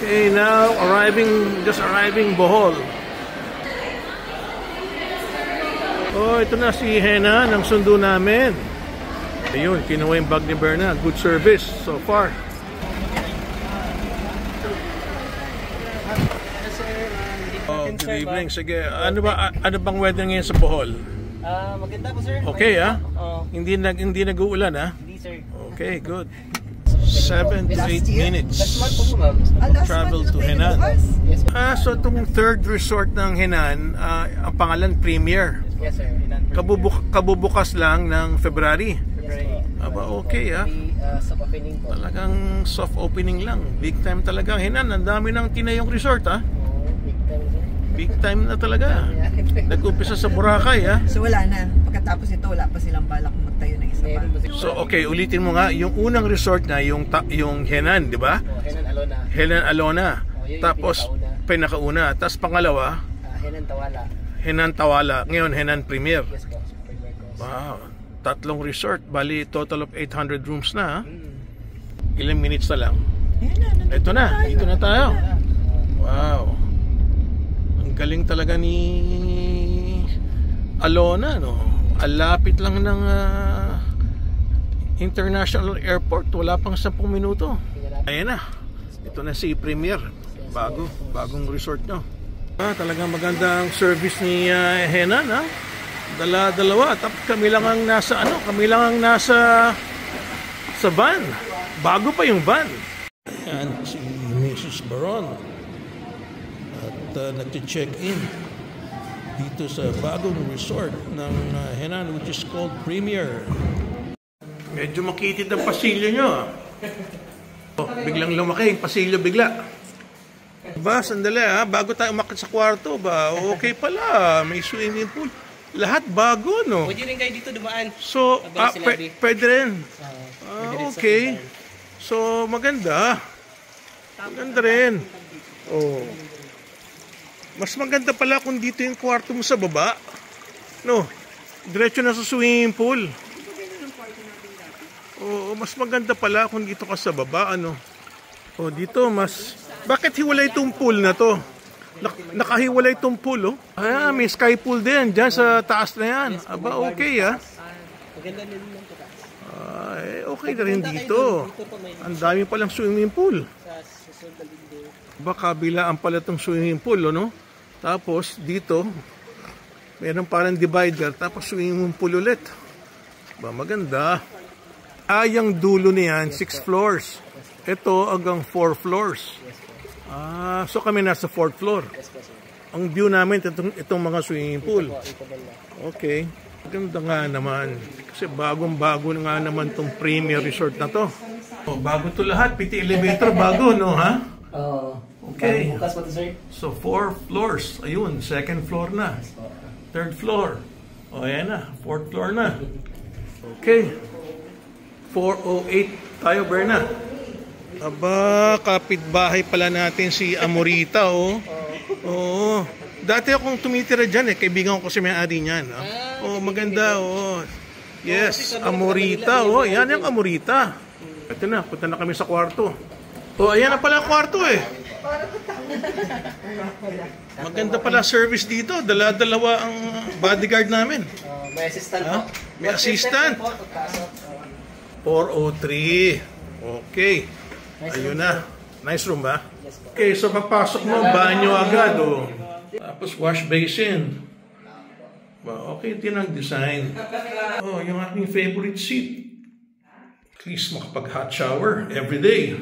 Okay, now just arriving Bohol. Oh, ito na si Hena ng sundo namin. Ayun, kinuha yung bag ni Berna. Good service so far. Oh, good evening. Sige, ano bang weather ngayon sa Bohol? Maganda po, sir. Okay, Hindi nag-uulan, Hindi, sir. Okay, good. 7 to 8 minutes travel to Henan. So itong third resort ng Henan, ang pangalan Premier. Yes, sir. Kabubukas lang ng February. Aba, okay, Soft opening po. Talagang soft opening lang. Big time talaga ang Henan. Ang dami ng tinayong resort, Big time, sir. Big time na talaga. Nag-umpisa sa Boracay, So wala na. Pagkatapos ito, wala pa silang balak magtayo ng isa pa. So okay, ulitin mo nga, yung unang resort na yung Henan, di ba? Henan Alona. Henan Alona. Yung Tapos pinakauna. Tapos pangalawa, Henan Tawala. Henan Tawala. Ngayon Henan Premier. Yes po. Premier course. Wow. Tatlong resort. Bali, total of 800 rooms na. Ilang minutes na lang. Ito na. Dito na tayo. Wow. Ang galing talaga ni Alona, no? Alapit lang ng International Airport. Wala pang 10 minuto. Ayan na. Ito na si Premier. Bagong resort nyo. Talagang magandang service ni Henan, Dalawa. Tapos kami lang ang nasa sa van. Bago pa yung van. Yan si Mrs. Baron. At nag-check in dito sa bagong resort ng Henan, which is called Premier. Medyo makitid ang pasilyo nyo. Biglang lumaki yung pasilyo bigla. Ba, sandali bago tayo umakit sa kwarto ba, okay pala, may swimming pool. Lahat bago, no? Pwede rin kayo dito dumaan. So, pwede rin. Okay. So, maganda. Maganda rin. Oh. Mas maganda pala kung dito yung kwarto mo sa baba. No? Diretso na sa swimming pool. Oh, mas maganda pala kung dito ka sa baba, Oh, dito mas... Bakit hiwalay itong pool na to? Nakahiwalay itong pool, may sky pool din dyan sa taas na yan. Aba, okay, Maganda din lang po taas. Okay na rin dito. Ang dami palang swimming pool. Baka bilaan pala itong swimming pool, no? Tapos, dito, meron parang divider, tapos swimming pool ulit. Ba, maganda. Yung dulo niyan, 6 floors. Ito hanggang 4 floors. So kami nasa 4th floor. Ang view namin itong mga swimming pool. Okay. Ganda nga naman. Kasi bagong-bago nga naman itong Premier Resort na to. Bago to lahat. Piti elevator bago, no, Okay. So 4 floors. Ayun, 2nd floor na. 3rd floor. Ayan na. 4th floor na. Okay. 408 tayo, Berna. Aba, kapitbahay pala natin si Amorita, Oo. Dati akong tumitira dyan, kaibigan ko kasi may-ari niyan. Maganda, Yes, Amorita, Yan yung Amorita. Ito na, punta na kami sa kwarto. Ayan na pala ang kwarto, Maganda pala service dito. Dalawa ang bodyguard namin. May assistant po. May assistant. 403. Okay. Ayun na. Nice room ba? Okay, so pagpasok mo, banyo agad, Tapos wash basin. Okay din ang design. Yung aking favorite seat. At least makapag-hot shower every day.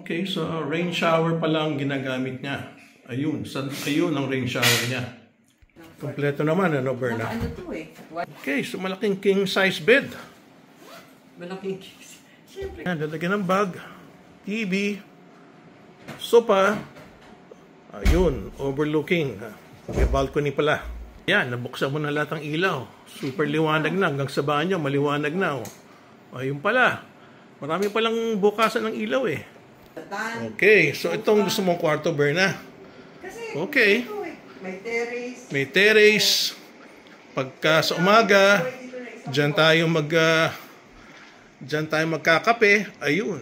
Okay, so rain shower pala ang ginagamit niya. Ayun ang rain shower niya. Kompleto naman, Berna? Okay, so malaking king size bed. Malaking king. Yan, lalagyan ng bag, TV, sofa, ayun, overlooking. May balcony pala. Yan, nabuksan mo na lahat ng ilaw. Super liwanag na, hanggang sa banyo, maliwanag na. Ayun pala. Marami palang bukasan ng ilaw Okay, so itong gusto mong kwarto, Berna. Okay. May terrace. Pagka sa umaga, dyan tayo magkakape. Ayun.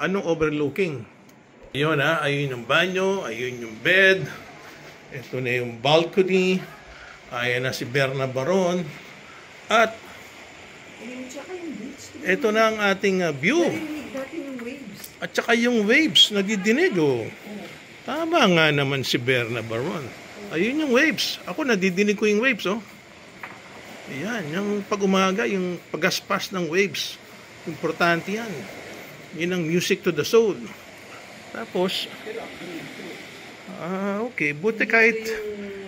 Anong overlooking? Ayun ayun yung banyo, ayun yung bed. Ito na yung balcony. Ayan na si Berna Baron. At ito na ang ating view. Narinig natin yung waves. At saka yung waves, nadidinig oh. Tama nga naman si Berna Baron. Ayun yung waves. Ako nadidinig ko yung waves oh. Ayan, yung pag umaga, yung pagaspas ng waves. Importante yan. Yun ang music to the soul. Tapos, okay. Buti kahit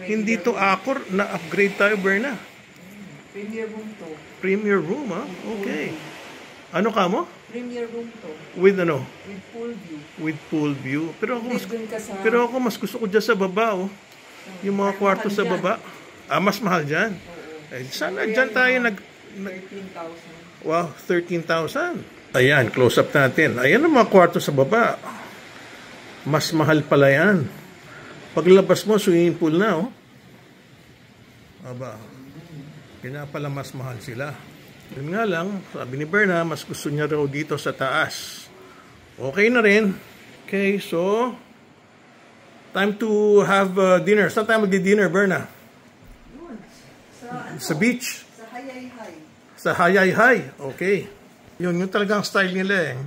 hindi to Accor, na-upgrade tayo, Berna. Premier room to. Premier room, ha? Okay. Ano ka mo? Premier room to. With ano? With pool view. With pool view. Pero ako mas gusto ko dyan sa baba, oh. Yung mga kwarto sa baba. Mas mahal dyan. Eh, sana dyan tayo 13,000. Wow, 13,000. Ayan, close up natin. Ayan ang mga kwarto sa baba. Mas mahal pala yan. Paglabas mo, swimming pool na, oh. Aba, pinapala mas mahal sila. Yun nga lang, sabi ni Berna, mas gusto niya raw dito sa taas. Okay na rin. Okay, so, time to have dinner. Saan tayo magdi-dinner, Berna? Sa beach? Sa Hayay-Hay. Sa Hayay-Hay. Okay. Yun, yung talagang style nila eh.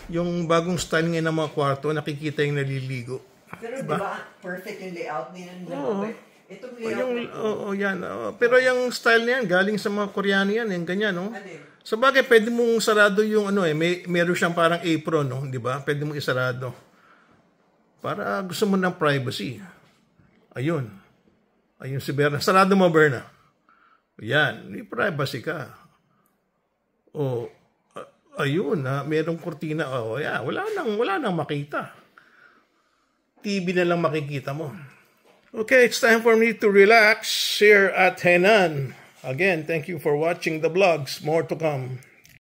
Yung bagong style ngayon ng mga kwarto, nakikita yung naliligo. Pero diba, perfect yung layout nila. Oo. Itong layout yan. Pero yung style niyan, galing sa mga Koreano yan, yung ganyan, no? Alin? Sa bagay, pwede mong sarado yung meron siyang parang apron, no? Di ba? Pwede mong isarado. Para gusto mo ng privacy. Ayun. Ayun si Berna. Sarado mo, Berna. Yan. May privacy ka. Ayun, merong kurtina. Yeah, wala nang makita. TV na lang makikita mo. Okay, it's time for me to relax here at Henan. Again, thank you for watching the vlogs. More to come.